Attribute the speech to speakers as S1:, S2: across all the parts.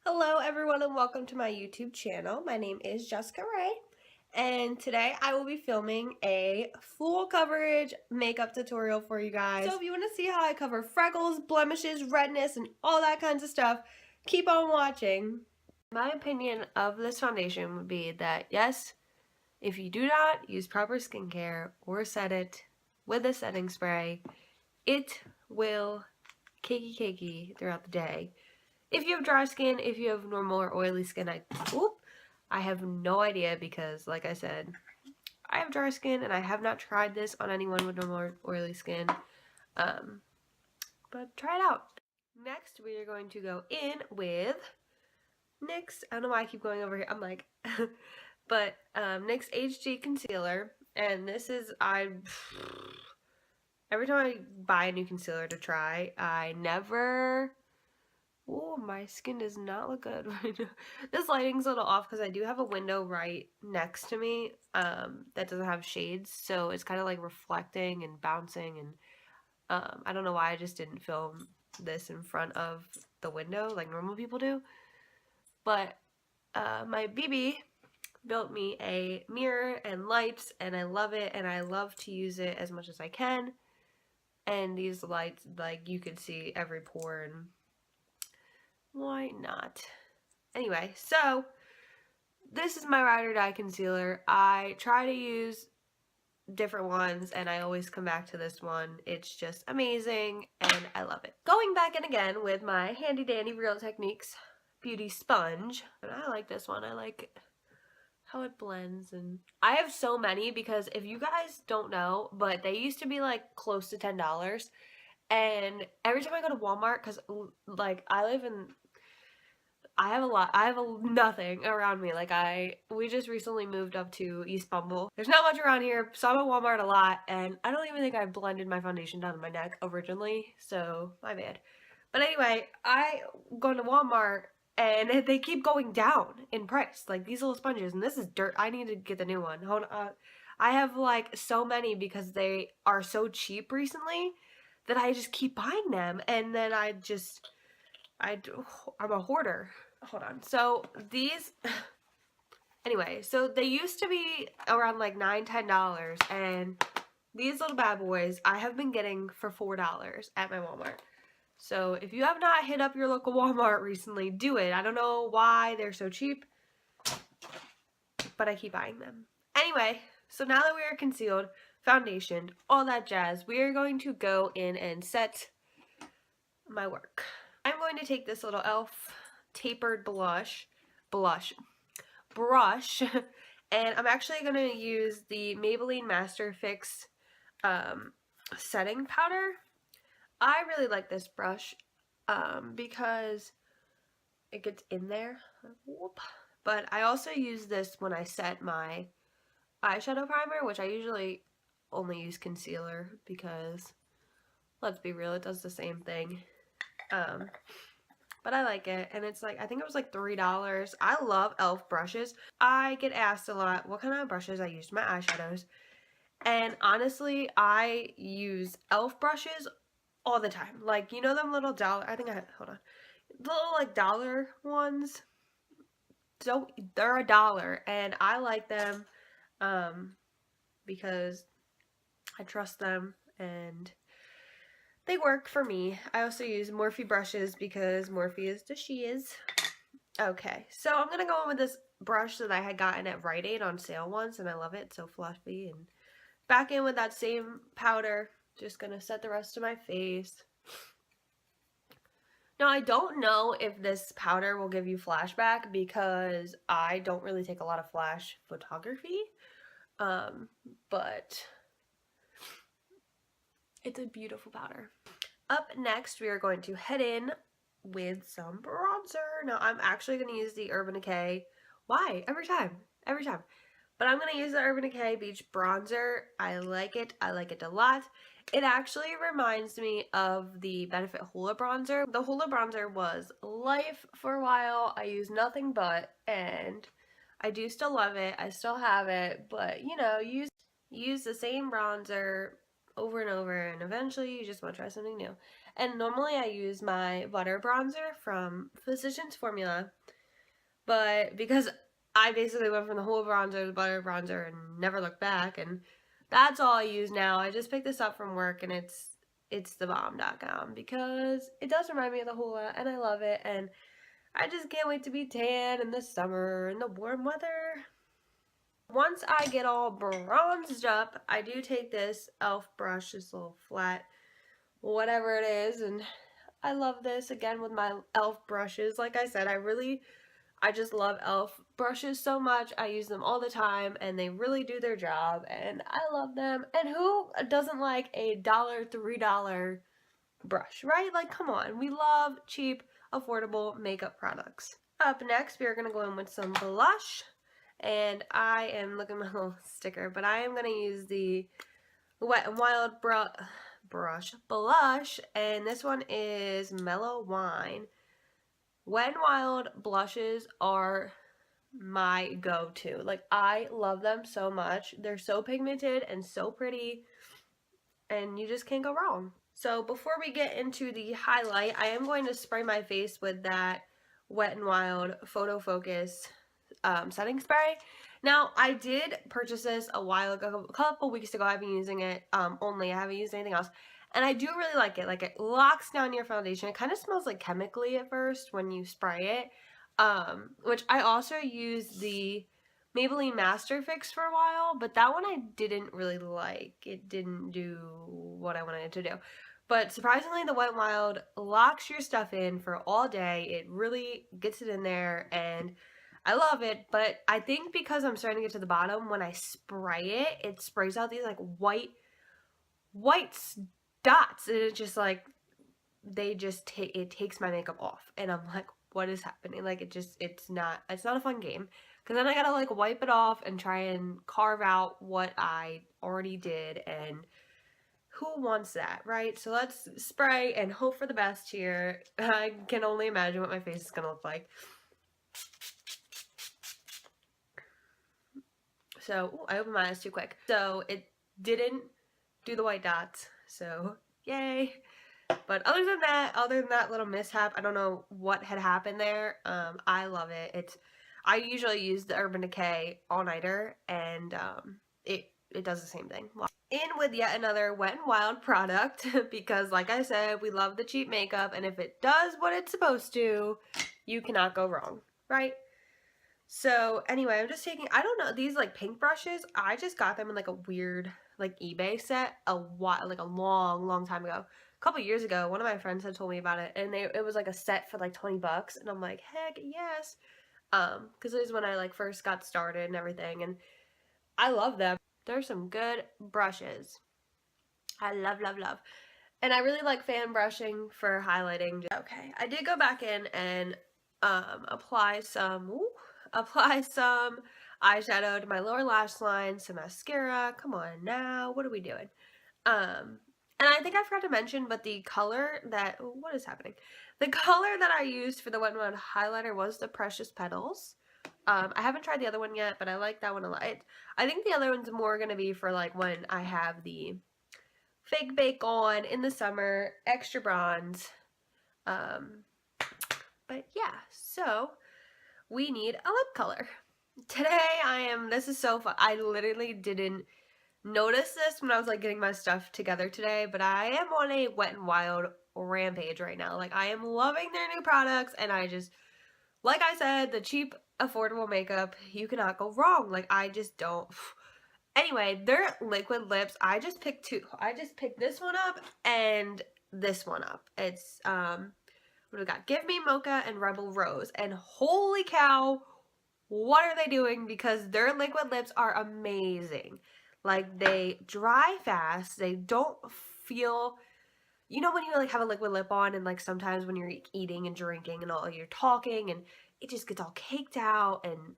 S1: Hello everyone and welcome to my YouTube channel. My name is Jessica Ray and today I will be filming a full coverage makeup tutorial for you guys. So if you want to see how I cover freckles, blemishes, redness, and all that kinds of stuff, keep on watching. My opinion of this foundation would be that yes, if you do not use proper skincare or set it with a setting spray, it will cakey throughout the day. If you have dry skin, if you have normal or oily skin, I have no idea because, like I said, I have dry skin and I have not tried this on anyone with normal or oily skin. But try it out. Next, we are going to go in with NYX. I don't know why I keep going over here. I'm like, but NYX HD Concealer, and this is every time I buy a new concealer to try, I never. Oh, my skin does not look good right now. This lighting's a little off because I do have a window right next to me that doesn't have shades, so it's kind of like reflecting and bouncing, and I don't know why I just didn't film this in front of the window like normal people do. But my BB built me a mirror and lights, and I love it, and I love to use it as much as I can. And these lights, like, you can see every pore, and why not? Anyway, so this is my ride or die concealer. I try to use different ones and I always come back to this one. It's just amazing and I love it. Going back in again with my handy dandy Real Techniques beauty sponge. And I like this one. I like how it blends, and I have so many because if you guys don't know, but they used to be like close to $10. And every time I go to Walmart, because like I have nothing around me. Like we just recently moved up to East Bumble. There's not much around here, so I'm at Walmart a lot, and I don't even think I blended my foundation down to my neck originally, so my bad. But anyway, I go to Walmart, and they keep going down in price. Like these little sponges, and this is dirt. I need to get the new one. Hold on. I have like so many because they are so cheap recently that I just keep buying them, and then I'm a hoarder. Hold on. So these, anyway, so they used to be around like $9, $10, and these little bad boys I have been getting for $4 at my Walmart. So if you have not hit up your local Walmart recently, do it. I don't know why they're so cheap, but I keep buying them. Anyway, so now that we are concealed, foundationed, all that jazz, we are going to go in and set my work. I'm going to take this little e.l.f. tapered brush, and I'm actually going to use the Maybelline Master Fix setting powder. I really like this brush because it gets in there. Whoop. But I also use this when I set my eyeshadow primer, which I usually only use concealer because, let's be real, it does the same thing. But I like it, and it's like, I think it was like $3. I love e.l.f. brushes. I get asked a lot what kind of brushes I use for my eyeshadows, and honestly, I use e.l.f. brushes all the time. Like, you know them little dollar, hold on, little like dollar ones? So they're $1, and I like them because I trust them, and they work for me. I also use Morphe brushes because Morphe is the shiz. Okay, so I'm going to go in with this brush that I had gotten at Rite Aid on sale once, and I love it. It's so fluffy. And back in with that same powder. Just going to set the rest of my face. Now, I don't know if this powder will give you flashback because I don't really take a lot of flash photography. But it's a beautiful powder. Up next, we are going to head in with some bronzer. Now, I'm actually going to use the Urban Decay. Why? Every time. But I'm going to use the Urban Decay Beach Bronzer. I like it. I like it a lot. It actually reminds me of the Benefit Hoola Bronzer. The Hoola Bronzer was life for a while. I used nothing but, and I do still love it. I still have it, but, you know, use the same bronzer over and over, and eventually you just want to try something new. And normally I use my butter bronzer from Physicians Formula, but because I basically went from the whole bronzer to butter bronzer and never looked back, and that's all I use now. I just picked this up from work, and it's thebomb.com because it does remind me of the Hoola, and I love it, and I just can't wait to be tan in the summer in the warm weather. Once I get all bronzed up, I do take this e.l.f. brush, this little flat whatever it is, and I love this again with my e.l.f. brushes. Like I said, I just love e.l.f. brushes so much. I use them all the time, and they really do their job, and I love them. And who doesn't like a $1, $3 brush, right? Like, come on. We love cheap, affordable makeup products. Up next, we are going to go in with some blush, and I am looking at my little sticker, but I am going to use the Wet n Wild blush, and this one is Mellow Wine. Wet n Wild blushes are my go-to. Like, I love them so much. They're so pigmented and so pretty, and you just can't go wrong. So before we get into the highlight, I am going to spray my face with that Wet n Wild Photo Focus setting spray. Now, I did purchase this a while ago, a couple weeks ago. I've been using it only. I haven't used anything else. And I do really like it. Like, it locks down your foundation. It kind of smells like chemically at first when you spray it. Which I also used the Maybelline Master Fix for a while, but that one I didn't really like. It didn't do what I wanted it to do. But surprisingly, the Wet n Wild locks your stuff in for all day. It really gets it in there, and I love it. But I think because I'm starting to get to the bottom, when I spray it, it sprays out these like white dots, and it's just like, it takes my makeup off, and I'm like, what is happening? Like, it's not a fun game, because then I gotta like wipe it off and try and carve out what I already did, and who wants that, right? So let's spray and hope for the best here. I can only imagine what my face is gonna look like. So, ooh, I opened my eyes too quick. So it didn't do the white dots, so yay. But other than that little mishap, I don't know what had happened there. I love it. I usually use the Urban Decay all-nighter, and it does the same thing. In with yet another Wet n Wild product, because like I said, we love the cheap makeup, and if it does what it's supposed to, you cannot go wrong, right? So anyway, I'm just taking, I don't know, these like pink brushes, I just got them in like a weird like eBay set like a long time ago. A couple years ago, one of my friends had told me about it, and it was like a set for like 20 bucks, and I'm like, heck yes. Because it was when I like first got started and everything, and I love them. They're some good brushes. I love. And I really like fan brushing for highlighting. Okay, I did go back in and apply some eyeshadow to my lower lash line, some mascara. Come on now, what are we doing? And I think I forgot to mention, but the color that, what is happening? The color that I used for the Wet n Wild highlighter was the Precious Petals. I haven't tried the other one yet, but I like that one a lot. I think the other one's more going to be for like when I have the fake bake on in the summer, extra bronze. But yeah, so we need a lip color. Today this is so fun. I literally didn't notice this when I was like getting my stuff together today, but I am on a Wet n Wild rampage right now. Like, I am loving their new products, and I just, like I said, the cheap, affordable makeup, you cannot go wrong. Like, I just don't. Anyway, their liquid lips, I just picked two. I just picked this one up and this one up. It's, what do we got? Give Me Mocha and Rebel Rose. And holy cow, what are they doing? Because their liquid lips are amazing. Like, they dry fast. They don't feel, you know when you like have a liquid lip on, and like sometimes when you're eating and drinking and all, you're talking and it just gets all caked out and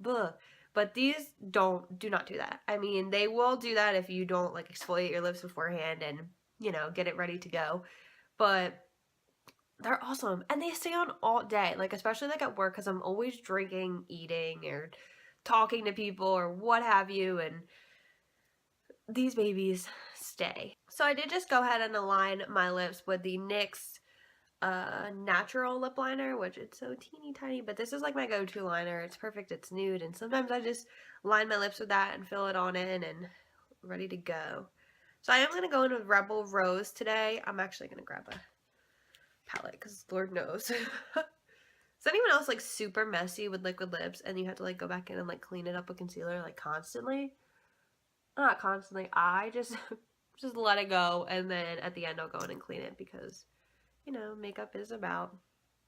S1: bleh. But these do not do that. I mean, they will do that if you don't like exfoliate your lips beforehand and, you know, get it ready to go. But they're awesome, and they stay on all day, like especially like at work, because I'm always drinking, eating, or talking to people or what have you, and these babies stay. So I did just go ahead and align my lips with the NYX natural lip liner, which it's so teeny tiny, but this is like my go-to liner. It's perfect, it's nude, and sometimes I just line my lips with that and fill it on in and ready to go. So I am going to go in with Rebel Rose today. I'm actually going to grab a palette because Lord knows. Is anyone else like super messy with liquid lips and you have to like go back in and like clean it up with concealer like constantly? Not constantly. I just just let it go, and then at the end I'll go in and clean it because, you know, makeup is about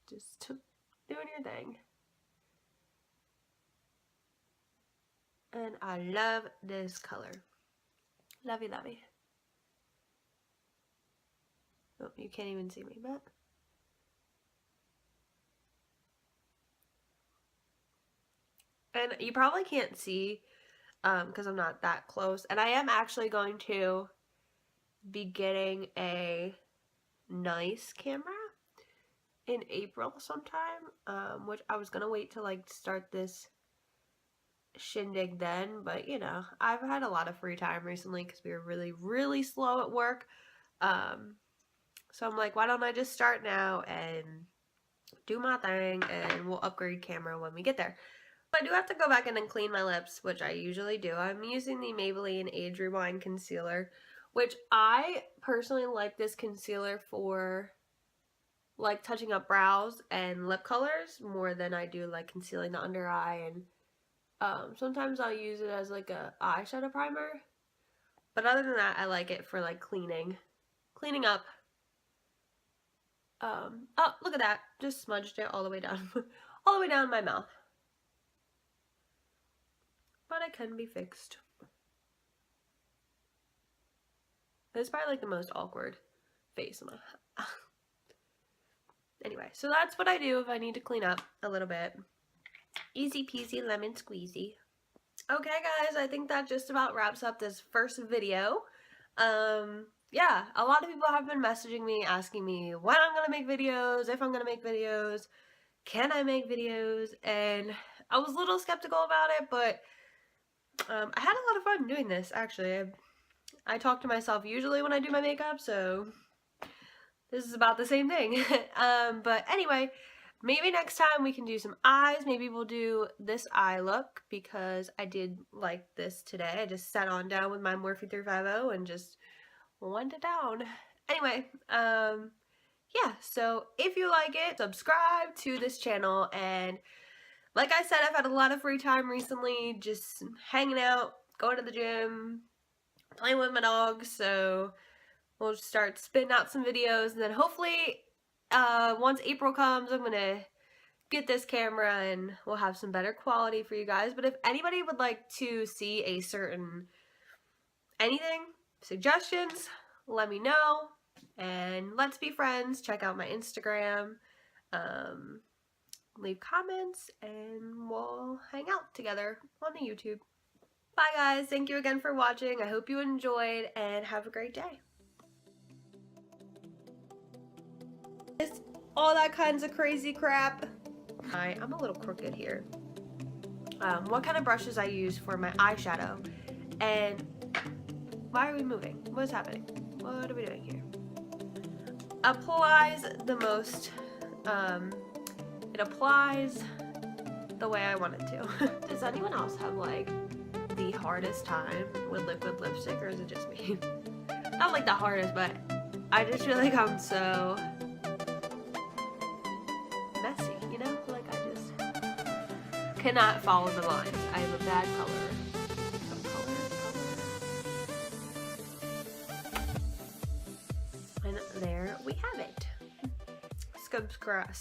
S1: just doing your thing. And I love this color. Lovey, lovey. Oh, you can't even see me, but and you probably can't see because I'm not that close. And I am actually going to be getting a nice camera in April sometime, which I was gonna wait to like start this shindig then, but you know, I've had a lot of free time recently because we were really slow at work. So I'm like, why don't I just start now and do my thing, and we'll upgrade camera when we get there. I do have to go back in and clean my lips, which I usually do. I'm using the Maybelline Age Rewind Concealer, which I personally like this concealer for like touching up brows and lip colors more than I do like concealing the under eye, and sometimes I'll use it as like a eyeshadow primer. But other than that, I like it for like cleaning up. Oh, look at that. Just smudged it all the way down, all the way down my mouth. But it can be fixed. It's probably like the most awkward face in my Anyway, so that's what I do if I need to clean up a little bit. Easy peasy lemon squeezy. Okay guys, I think that just about wraps up this first video. Yeah, a lot of people have been messaging me, asking me when I'm gonna make videos, if I'm gonna make videos, can I make videos, and I was a little skeptical about it, but I had a lot of fun doing this, actually. I talk to myself usually when I do my makeup, so this is about the same thing. But anyway, maybe next time we can do some eyes. Maybe we'll do this eye look because I did like this today. I just sat on down with my Morphe 350 and just went it down. Anyway, yeah, so if you like it, subscribe to this channel. And like I said, I've had a lot of free time recently, just hanging out, going to the gym, playing with my dogs, so we'll start spitting out some videos, and then hopefully once April comes, I'm gonna get this camera and we'll have some better quality for you guys. But if anybody would like to see a certain anything, suggestions, let me know, and let's be friends. Check out my Instagram, leave comments, and we'll hang out together on the YouTube. Bye guys, thank you again for watching. I hope you enjoyed, and have a great day. All that kinds of crazy crap. I'm a little crooked here. What kind of brushes I use for my eyeshadow, and why are we moving? What is happening? What are we doing here? Applies the most, it applies the way I want it to. Does anyone else have like the hardest time with liquid lipstick, or is it just me? Not like the hardest, but I just feel like I'm so messy, you know? Like I just cannot follow the lines. I have a bad color. And there we have it. Subscribe.